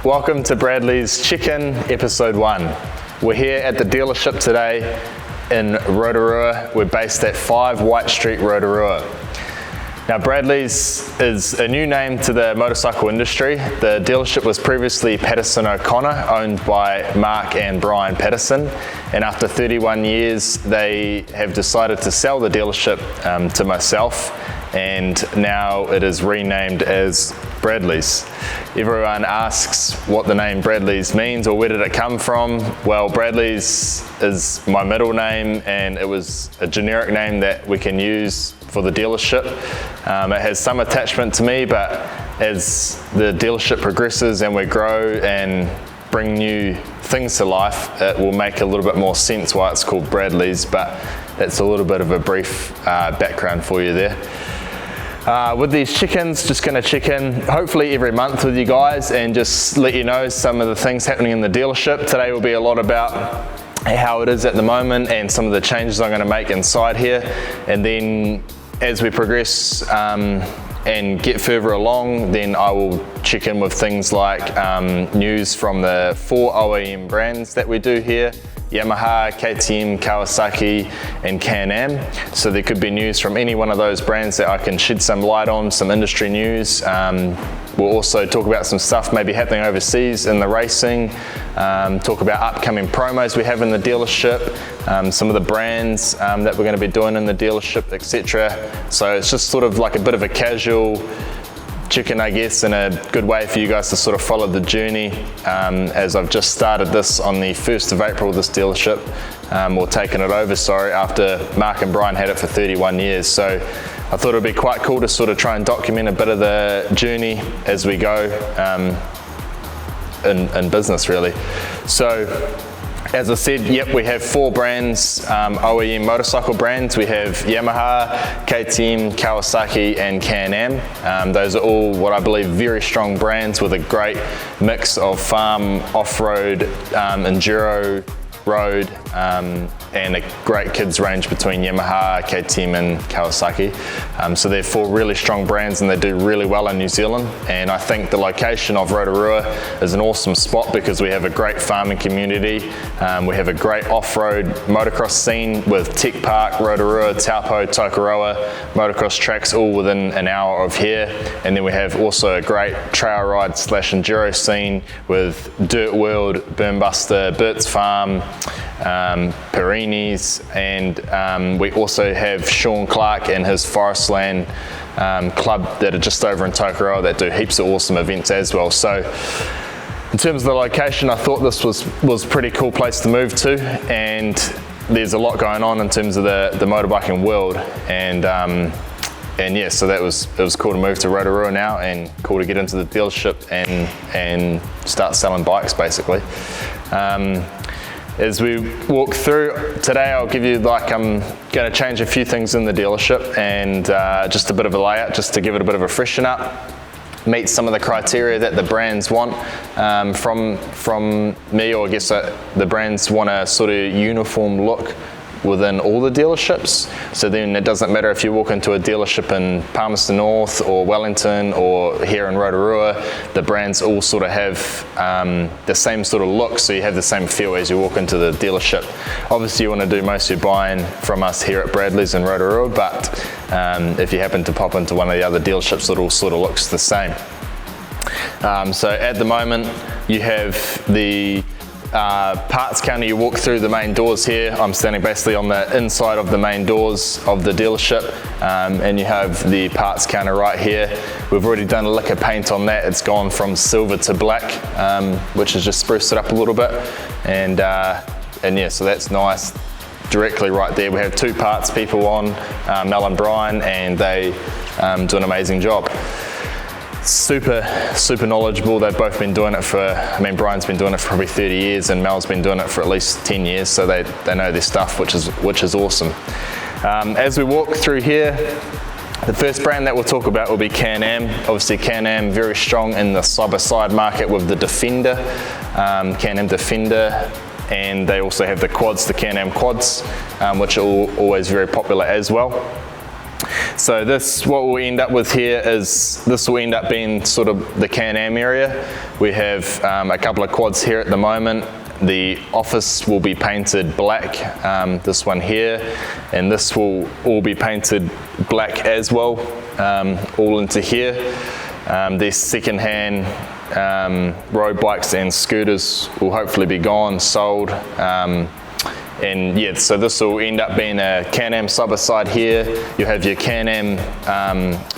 Welcome to Bradley's Chicken Episode 1. We're here at the dealership today in Rotorua. We're based at 5 White Street, Rotorua. Now Bradley's is a new name to the motorcycle industry. The dealership was previously Patterson O'Connor, owned by Mark and Brian Patterson, and after 31 years they have decided to sell the dealership to myself, and now it is renamed as Bradley's. Everyone asks what the name Bradley's means or where did it come from. Well, Bradley's is my middle name and it was a generic name that we can use for the dealership. It has some attachment to me, but as the dealership progresses and we grow and bring new things to life, it will make a little bit more sense why it's called Bradley's, but that's a little bit of a brief background for you there. With these chickens, just going to check in hopefully every month with you guys and just let you know some of the things happening in the dealership. Today will be a lot about how it is at the moment and some of the changes I'm going to make inside here, and then as we progress and get further along, then I will check in with things like news from the 4 OEM brands that we do here: Yamaha, KTM, Kawasaki and Can-Am. So there could be news from any one of those brands that I can shed some light on, some industry news. We'll also talk about some stuff maybe happening overseas in the racing, talk about upcoming promos we have in the dealership, some of the brands that we're going to be doing in the dealership, etc. So it's just sort of like a bit of a casual chicken, I guess, and a good way for you guys to sort of follow the journey, as I've just started this on the 1st of April, this dealership, or taken it over, sorry, after Mark and Brian had it for 31 years. So I thought it would be quite cool to sort of try and document a bit of the journey as we go in business, really. So as I said, yep, we have 4 brands, OEM motorcycle brands. We have Yamaha, KTM, Kawasaki and Can-Am. Those are all what I believe very strong brands with a great mix of farm, off-road, enduro, road, and a great kids range between Yamaha, KTM and Kawasaki. So they're 4 really strong brands and they do really well in New Zealand, and I think the location of Rotorua is an awesome spot because we have a great farming community, we have a great off-road motocross scene with Tech Park, Rotorua, Taupo, Tokoroa motocross tracks all within an hour of here, and then we have also a great trail ride / enduro scene with Dirt World, Burnbuster, Bert's Farm, Perini's, and we also have Sean Clark and his Forestland club that are just over in Tokoroa that do heaps of awesome events as well. So in terms of the location, I thought this was a pretty cool place to move to, and there's a lot going on in terms of the motorbike world, and yeah, so it was cool to move to Rotorua now, and cool to get into the dealership and start selling bikes basically. As we walk through today, I'll give you I'm going to change a few things in the dealership and just a bit of a layout, just to give it a bit of a freshen up, meet some of the criteria that the brands want from me, or I guess the brands want a sort of uniform look within all the dealerships. So then it doesn't matter if you walk into a dealership in Palmerston North or Wellington or here in Rotorua, the brands all sort of have the same sort of look, so you have the same feel as you walk into the dealership. Obviously you want to do most of your buying from us here at Bradley's in Rotorua, but if you happen to pop into one of the other dealerships, it all sort of looks the same. So at the moment you have the parts counter. You walk through the main doors here. I'm standing basically on the inside of the main doors of the dealership, and you have the parts counter right here. We've already done a lick of paint on that. It's gone from silver to black, which has just spruced it up a little bit, and yeah, so that's nice. Directly right there we have 2 parts people on, Mel and Brian, and they do an amazing job. Super knowledgeable. They've both been doing it for, Brian's been doing it for probably 30 years and Mel's been doing it for at least 10 years, so they know their stuff, which is awesome. As we walk through here, the first brand that we'll talk about will be Can-Am. Obviously Can-Am very strong in the side-by-side market with the Defender, Can-Am Defender, and they also have the quads, the Can-Am quads, which are always very popular as well. So what we'll end up with here is, this will end up being sort of the Can-Am area. We have a couple of quads here at the moment. The office will be painted black, this one here, and this will all be painted black as well, all into here. These second-hand road bikes and scooters will hopefully be gone, sold. And yeah, so this will end up being a Can-Am side-by-side here. You have your Can-Am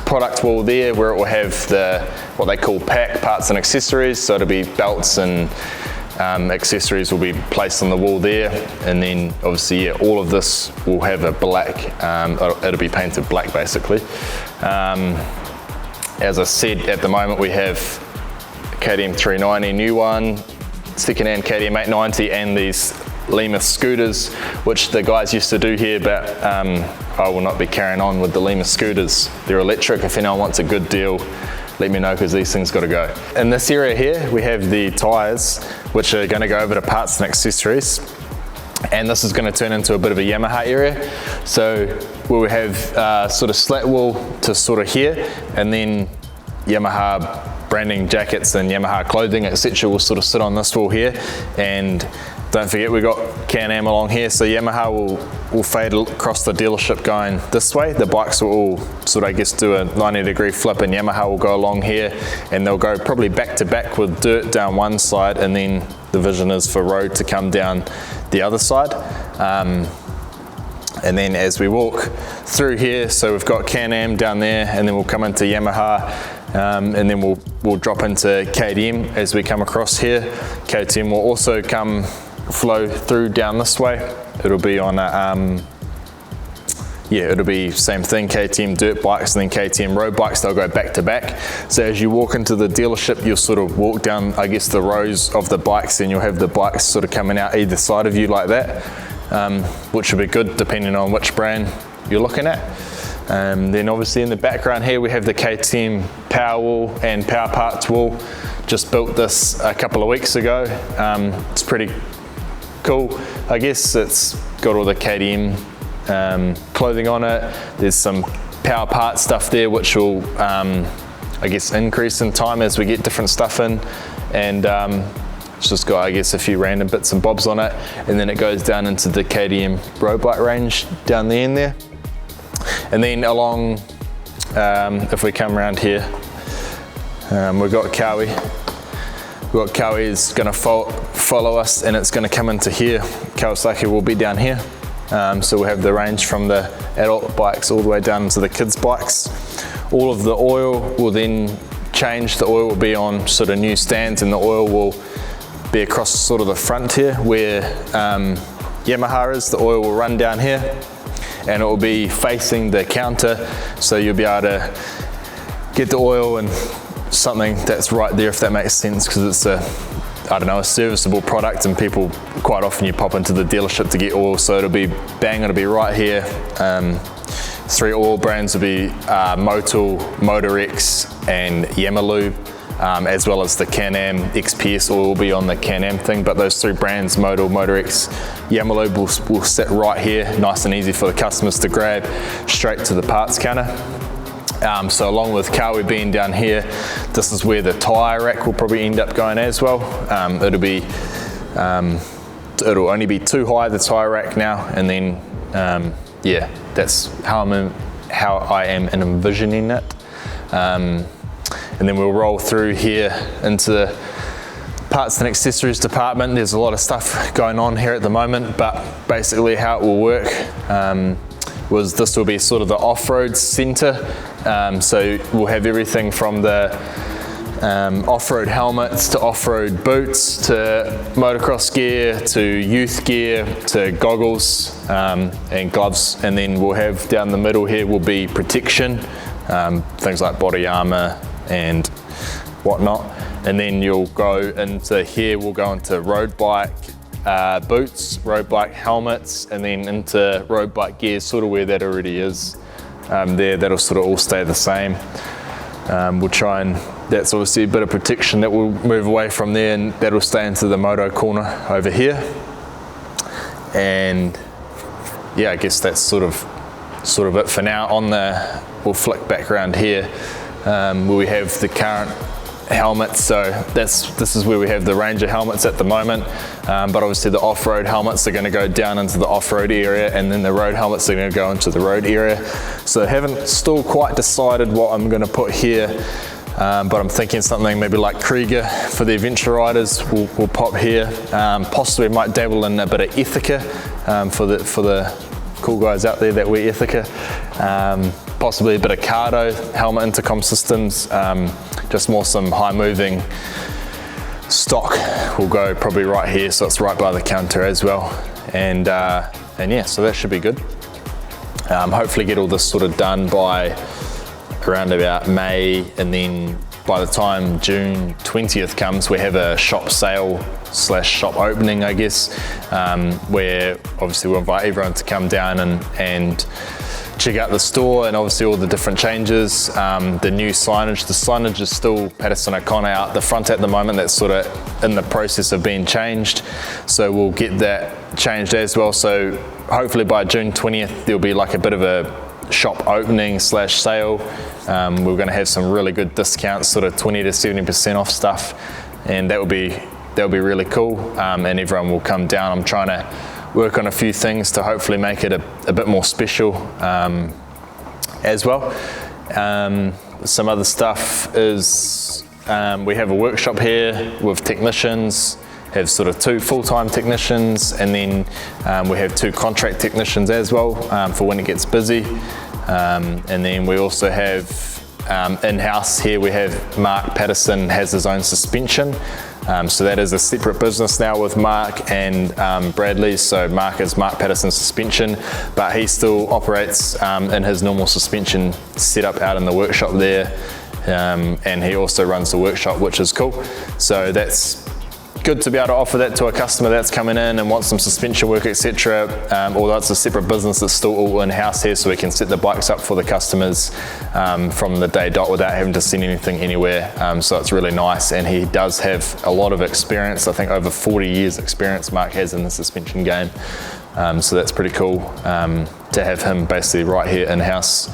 product wall there, where it will have what they call pack parts and accessories. So it'll be belts and accessories will be placed on the wall there. And then obviously, yeah, all of this will have a black, it'll be painted black basically. As I said, at the moment we have KTM 390, new one, second-hand KTM 890, and these Lima scooters, which the guys used to do here, but I will not be carrying on with the Lima scooters. They're electric. If anyone wants a good deal, let me know, because these things got to go. In this area here, we have the tyres, which are going to go over to parts and accessories. And this is going to turn into a bit of a Yamaha area. So we'll have sort of slat wall to sort of here, and then Yamaha branding jackets and Yamaha clothing, etc. will sort of sit on this wall here. And don't forget, we've got Can-Am along here, so Yamaha will fade across the dealership going this way. The bikes will all sort of, I guess, do a 90-degree flip, and Yamaha will go along here, and they'll go probably back to back with dirt down one side, and then the vision is for road to come down the other side. And then as we walk through here, so we've got Can-Am down there, and then we'll come into Yamaha, and then we'll drop into KTM as we come across here. KTM will also flow through down this way. It'll be on a, it'll be same thing, KTM dirt bikes and then KTM road bikes. They'll go back to back. So as you walk into the dealership, you'll sort of walk down, I guess, the rows of the bikes, and you'll have the bikes sort of coming out either side of you like that, which will be good depending on which brand you're looking at. Then obviously in the background here, we have the KTM power wall and power parts wall. Just built this a couple of weeks ago. It's pretty cool. I guess it's got all the KTM clothing on it. There's some power part stuff there, which will, I guess, increase in time as we get different stuff in. And it's just got, I guess, a few random bits and bobs on it. And then it goes down into the KTM road bike range down the end there. And then along, if we come around here, we've got Kawi. Kawi is going to follow us, and it's going to come into here. Kawasaki will be down here. So we'll have the range from the adult bikes all the way down to the kids' bikes. All of the oil will then change. The oil will be on sort of new stands, and the oil will be across sort of the front here where Yamaha is. The oil will run down here, and it will be facing the counter, so you'll be able to get the oil and something that's right there, if that makes sense, because it's a serviceable product, and people quite often you pop into the dealership to get oil, so it'll be right here. 3 oil brands will be Motul, Motorex and Yamalube, as well as the Can-Am XPS oil will be on the Can-Am thing, but those 3 brands, Motul, Motorex, Yamalube will sit right here, nice and easy for the customers to grab straight to the parts counter. So along with Kawi being down here, this is where the tyre rack will probably end up going as well. It'll only be 2 high, the tyre rack now, and then yeah, that's how I am envisioning it. And then we'll roll through here into the parts and accessories department. There's a lot of stuff going on here at the moment, but basically how it will work was this will be sort of the off-road centre. So we'll have everything from the off-road helmets to off-road boots to motocross gear to youth gear to goggles and gloves, and then we'll have down the middle here will be protection, things like body armour and whatnot. And then you'll go into here, we'll go into road bike boots, road bike helmets, and then into road bike gear, sort of where that already is there. That'll sort of all stay the same. We'll try and, that's obviously a bit of protection that will move away from there, and that'll stay into the moto corner over here. And yeah, I guess that's sort of sort of it for now. We'll flick back around here where we have the current helmets. So this is where we have the Ranger helmets at the moment, but obviously the off-road helmets are going to go down into the off-road area, and then the road helmets are going to go into the road area. So I haven't still quite decided what I'm going to put here, but I'm thinking something maybe like Krieger for the adventure riders will pop here. Possibly might dabble in a bit of Ithaca for the cool guys out there that wear Ithaca. Possibly a bit of Cardo helmet intercom systems. Just more some high moving stock will go probably right here, so it's right by the counter as well. And yeah, so that should be good. Hopefully get all this sort of done by around about May, and then by the time June 20th comes, we have a shop sale / shop opening, I guess, where obviously we'll invite everyone to come down and check out the store and obviously all the different changes. The new signage, the signage is still Patterson O'Connor out the front at the moment. That's sort of in the process of being changed, so we'll get that changed as well. So hopefully by June 20th there'll be like a bit of a shop opening / sale. We're going to have some really good discounts, sort of 20 to 70% off stuff, and that'll be really cool. And everyone will come down. I'm trying to work on a few things to hopefully make it a bit more special as well. Some other stuff is we have a workshop here with technicians. Have sort of 2 full-time technicians, and then we have 2 contract technicians as well for when it gets busy. And then we also have in-house here, we have Mark Patterson has his own suspension. So that is a separate business now with Mark and Bradley. So Mark is Mark Patterson Suspension, but he still operates in his normal suspension setup out in the workshop there. And he also runs the workshop, which is cool. So that's good to be able to offer that to a customer that's coming in and wants some suspension work, etc. Although it's a separate business, it's still all in-house here, so we can set the bikes up for the customers from the day dot without having to send anything anywhere. So it's really nice, and he does have a lot of experience. I think over 40 years experience Mark has in the suspension game. So that's pretty cool to have him basically right here in-house.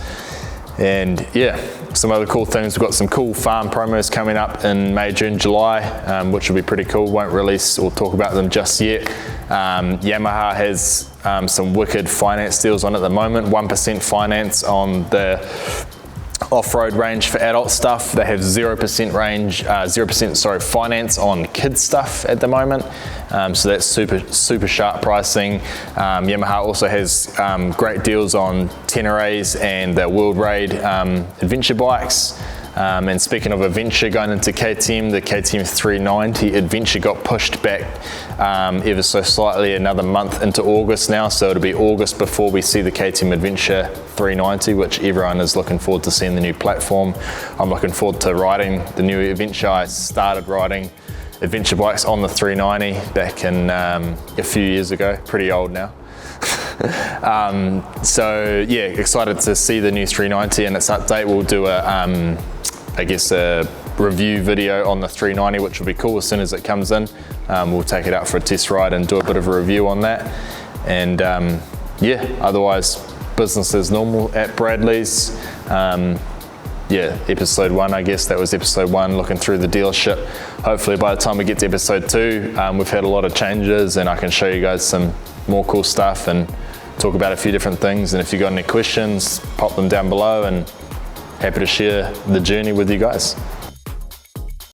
And yeah, some other cool things. We've got some cool farm promos coming up in May, June, July, which will be pretty cool. Won't release or talk about them just yet. Yamaha has some wicked finance deals on at the moment. 1% finance on the off-road range for adult stuff. They have 0% finance on kids stuff at the moment. So that's super sharp pricing. Yamaha also has great deals on Teneres and the World Raid adventure bikes. And speaking of adventure, going into KTM, the KTM 390 adventure got pushed back ever so slightly another month into August now, so it'll be August before we see the KTM adventure 390, which everyone is looking forward to seeing the new platform. I'm looking forward to riding the new adventure. I started riding adventure bikes on the 390 back in a few years ago, pretty old now. So yeah, excited to see the new 390 and its update. We'll do a review video on the 390, which will be cool as soon as it comes in. We'll take it out for a test ride and do a bit of a review on that. And yeah, otherwise business as normal at Bradley's. Yeah, episode 1, I guess that was episode 1, looking through the dealership. Hopefully by the time we get to episode 2, we've had a lot of changes and I can show you guys some more cool stuff and talk about a few different things. And if you've got any questions, pop them down below, and happy to share the journey with you guys.